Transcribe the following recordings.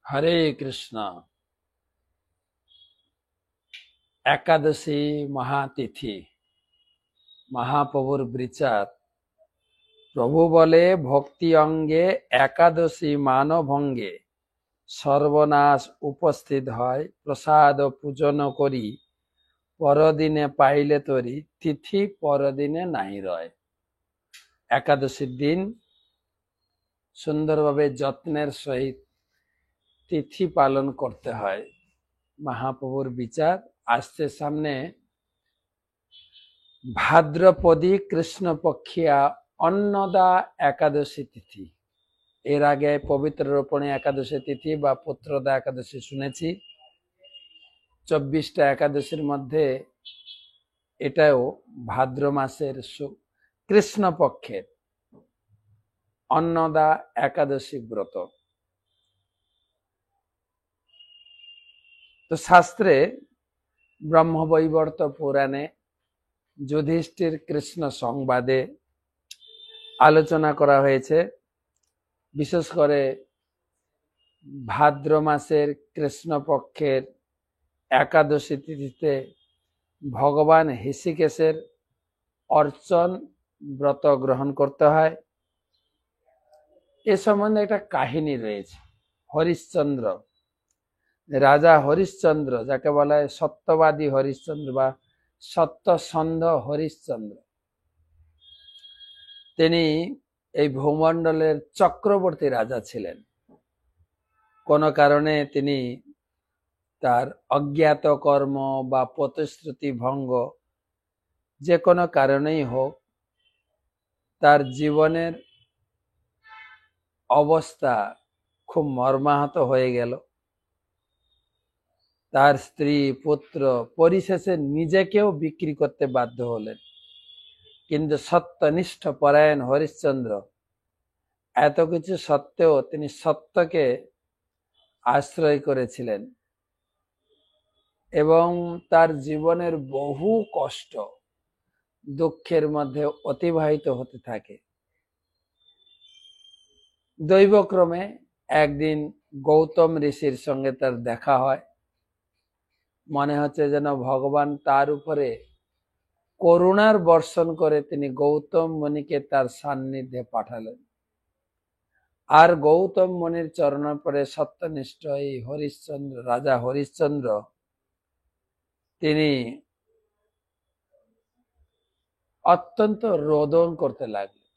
হরে কৃষ্ণ। একাদশী মহাতিথি মহাপ্রভুর বিচার। প্রভু বলে ভক্তি অঙ্গে একাদশী মানভঙ্গে সর্বনাশ উপস্থিত হয়, প্রসাদ পূজন করি পরদিনে পাইলে তরি, তিথি পরদিনে নাহি রয়। একাদশীর দিন সুন্দরভাবে যত্নের সহিত তিথি পালন করতে হয়। মহাপ্রভুর বিচার আসছে সামনে। ভাদ্রপদী কৃষ্ণপক্ষিয়া অন্নদা একাদশী তিথি। এর আগে পবিত্র রোপণী একাদশী তিথি বা পুত্রদা একাদশী শুনেছি। 24টা একাদশীর মধ্যে এটাও ভাদ্র মাসের কৃষ্ণপক্ষের অন্নদা একাদশী ব্রত। তো শাস্ত্রে ব্রহ্মবৈবর্ত পুরাণে যুধিষ্ঠির কৃষ্ণ সংবাদে আলোচনা করা হয়েছে। বিশেষ করে ভাদ্র মাসের কৃষ্ণপক্ষের একাদশী তিথিতে ভগবান হৃষিকেশের অর্চন ব্রত গ্রহণ করতে হয়। এ সম্বন্ধে একটা কাহিনী রয়েছে। হরিশ্চন্দ্র, রাজা হরিশ্চন্দ্র, যাকে বলা হয় সত্যবাদী হরিশ্চন্দ্র বা সত্যসন্ধ হরিশ্চন্দ্র, তিনি এই ভূমণ্ডলের চক্রবর্তী রাজা ছিলেন। কোন কারণে তিনি তার অজ্ঞাত কর্ম বা প্রতিশ্রুতি ভঙ্গ, যে কোনো কারণেই হোক, তার জীবনের অবস্থা খুব মর্মাহত হয়ে গেল। তার স্ত্রী পুত্র পরিশেষে নিজেকেও বিক্রি করতে বাধ্য হলেন। কিন্তু সত্যনিষ্ঠ পরায়ণ হরিশ্চন্দ্র এত কিছু সত্ত্বেও তিনি সত্যকে আশ্রয় করেছিলেন এবং তার জীবনের বহু কষ্ট দুঃখের মধ্যে অতিবাহিত হতে থাকে। দৈবক্রমে একদিন গৌতম ঋষির সঙ্গে তার দেখা হয়। মনে হচ্ছে যেন ভগবান তার উপরে করুণার বর্ষণ করে তিনি গৌতম মুনিকে তার সান্নিধ্যে পাঠালেন। আর গৌতম মুনির চরণ পরে সত্যনিষ্ঠ এই হরিশ্চন্দ্র, রাজা হরিশ্চন্দ্র, তিনি অত্যন্ত রোদন করতে লাগলেন।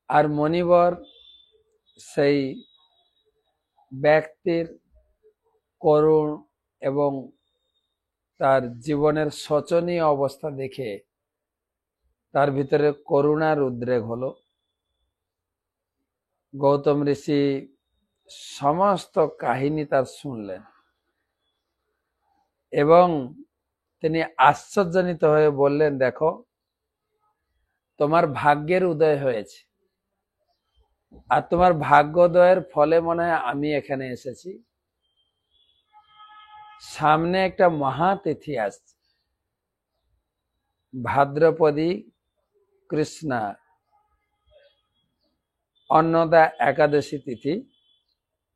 আর মনিবর সেই ব্যক্তির করুণ এবং তার জীবনের শোচনীয় অবস্থা দেখে তার ভিতরে করুণার উদ্রেক হলো। গৌতম ঋষি সমস্ত কাহিনী তার শুনলেন এবং তিনি আশ্চর্যান্বিত হয়ে বললেন, দেখো, তোমার ভাগ্যের উদয় হয়েছে, আর তোমার ভাগ্যোদয়ের ফলে মনে হয় আমি এখানে এসেছি। সামনে একটা মহাতিথি আসছে, ভাদ্রপদী কৃষ্ণা অন্নদা একাদশী তিথি,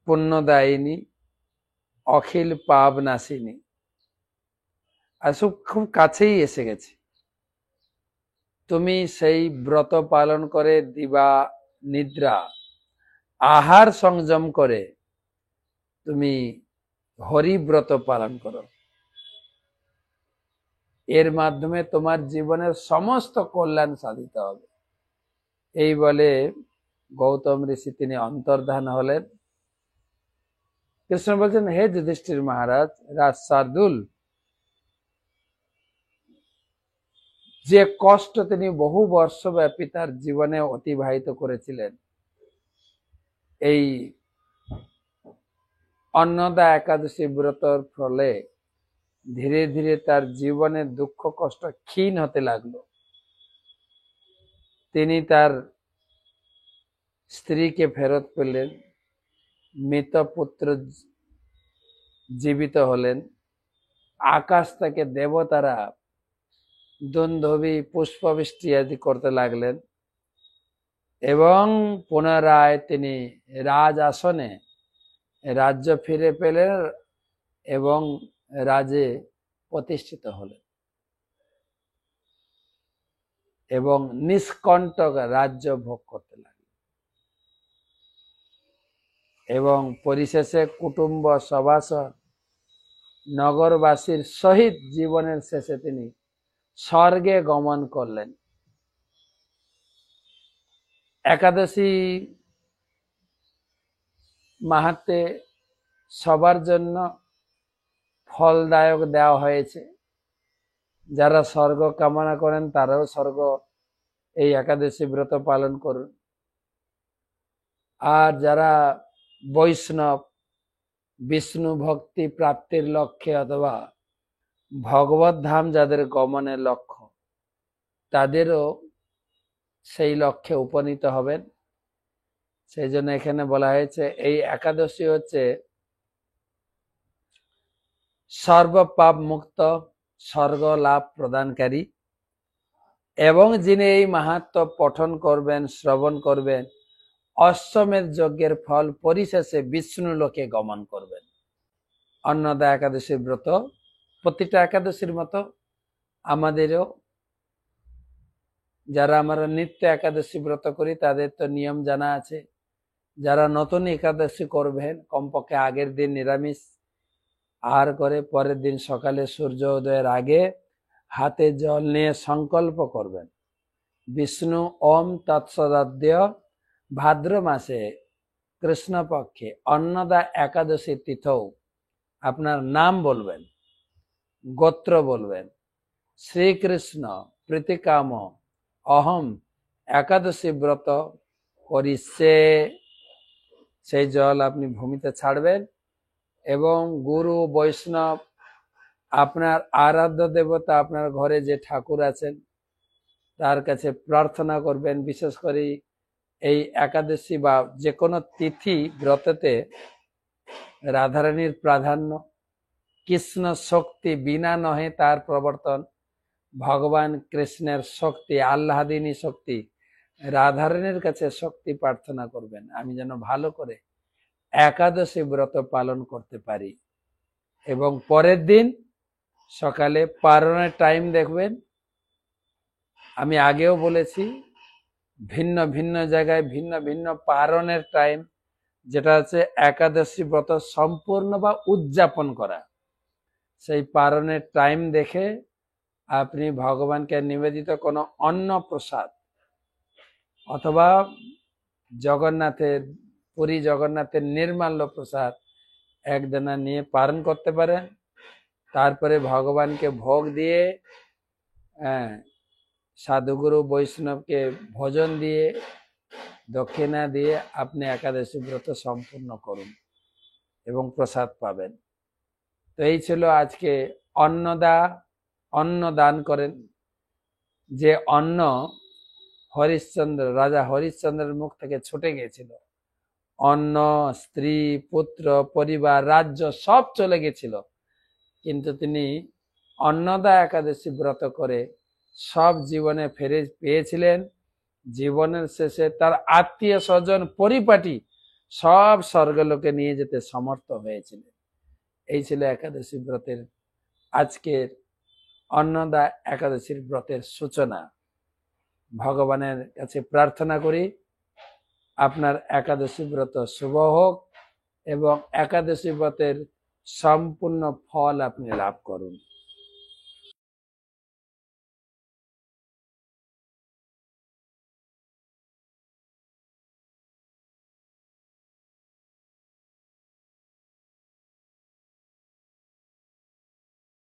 পুণ্যদায়িনী, অখিল পাবনাশিনী। আর খুব কাছেই এসে গেছে। তুমি সেই ব্রত পালন করে দিবা নিদ্রা আহার সংযম করে তুমি হরিব্রত পালন করো। এর মাধ্যমে তোমার জীবনের সমস্ত কল্যাণ সাধিত হবে। এই বলে গৌতম ঋষি তিনি অন্তর্ধান হলেন। কৃষ্ণ বলছেন, হে যুধিষ্ঠির মহারাজ, রাজ শার্দুল, যে কষ্ট তিনি বহু বর্ষব্যাপী তার জীবনে অতিবাহিত করেছিলেন, এই অন্নদা একাদশী ব্রতর ফলে ধীরে ধীরে তার জীবনের দুঃখ কষ্ট ক্ষীণ হতে লাগলো। তিনি তার স্ত্রীকে ফেরত পেলেন, মৃত পুত্র জীবিত হলেন, আকাশ থেকে দেবতারা দুন্দুভি পুষ্পবৃষ্টি আদি করতে লাগলেন এবং পুনরায় তিনি রাজ আসনে রাজ্য ফিরে পেলেন এবং রাজে প্রতিষ্ঠিত হলেন এবং নিষ্কণ্টক রাজ্য ভোগ করতে লাগলেন এবং পরিশেষে কুটুম্ব সভাসদ নগরবাসীর সহিত জীবনের শেষে তিনি স্বর্গে গমন করলেন। একাদশী মাহাত্ম্যে সবার জন্য ফলদায়ক দেওয়া হয়েছে। যারা স্বর্গ কামনা করেন তারাও স্বর্গ এই একাদশী ব্রত পালন করুন। আর যারা বৈষ্ণব, বিষ্ণু ভক্তি প্রাপ্তির লক্ষ্যে অথবা ভগবত ধাম যাদের গমনের লক্ষ্য, তাদেরও সেই লক্ষ্যে উপনীত হবেন। সেই জন্য এখানে বলা হয়েছে এই একাদশী হচ্ছে সর্বপাপ মুক্ত স্বর্গ লাভ প্রদানকারী এবং যিনি এই মাহাত্ম্য পঠন করবেন, শ্রবণ করবেন, অশ্বমেধ যজ্ঞের ফল পরিশেষে বিষ্ণু লোকে গমন করবেন। অন্নদা একাদশীর ব্রত প্রতিটা একাদশীর মতো আমাদেরও, যারা আমরা নিত্য একাদশী ব্রত করি তাদের তো নিয়ম জানা আছে। যারা নতুন একাদশী করবেন কমপক্ষে আগের দিন নিরামিষ আহার করে পরের দিন সকালে সূর্য উদয়ের আগে হাতে জল নিয়ে সংকল্প করবেন, বিষ্ণু ওম তৎসদাদ্য ভাদ্র মাসে কৃষ্ণপক্ষে অন্নদা একাদশী তিথৌ আপনার নাম বলবেন, গোত্র বলবেন, শ্রীকৃষ্ণ প্রীতিকাম অহম একাদশী ব্রত করিছে। সেই জল আপনি ভূমিতে ছাড়বেন এবং গুরু বৈষ্ণব, আপনার আরাধ্য দেবতা, আপনার ঘরে যে ঠাকুর আছেন তার কাছে প্রার্থনা করবেন। বিশেষ করে এই একাদশী বা যে কোনো তিথি ব্রততে রাধারানীর প্রাধান্য, কৃষ্ণ শক্তি বিনা নহে তার প্রবর্তন, ভগবান কৃষ্ণের শক্তি, আল্লাহদিনী শক্তি, রাধারানীর কাছে শক্তি প্রার্থনা করবেন আমি যেন ভালো করে একাদশী ব্রত পালন করতে পারি। এবং পরের দিন সকালে পারণের টাইম দেখবেন, আমি আগেও বলেছি ভিন্ন ভিন্ন জায়গায় ভিন্ন ভিন্ন পারণের টাইম, যেটা হচ্ছে একাদশী ব্রত সম্পূর্ণ বা উদযাপন করা। সেই পারণের টাইম দেখে আপনি ভগবানকে নিবেদিত কোনো অন্ন প্রসাদ অথবা জগন্নাথের পুরী জগন্নাথের নির্মাল্য প্রসাদ একদানা নিয়ে পালন করতে পারেন। তারপরে ভগবানকে ভোগ দিয়ে সাধুগুরু বৈষ্ণবকে ভোজন দিয়ে দক্ষিণা দিয়ে আপনি একাদশী ব্রত সম্পূর্ণ করুন এবং প্রসাদ পাবেন। তো এই ছিল আজকে অন্ন দান করেন। যে অন্ন হরিশ্চন্দ্র, রাজা হরিশ্চন্দ্রের মুখ থেকে ছুটে গেছিল, অন্ন, স্ত্রী, পুত্র, পরিবার, রাজ্য সব চলে গেছিল, কিন্তু তিনি অন্নদা একাদশী ব্রত করে সব জীবনে ফিরে পেয়েছিলেন। জীবনের শেষে তার আত্মীয় স্বজন পরিপাটি সব স্বর্গলোকে নিয়ে যেতে সমর্থ হয়েছিলেন। এই ছিল একাদশী ব্রতের আজকের অন্নদা একাদশীর ব্রতের সূচনা। ভগবানের কাছে প্রার্থনা করি আপনার একাদশী ব্রত শুভ হোক এবং একাদশী ব্রতের সম্পূর্ণ ফল আপনি লাভ করুন।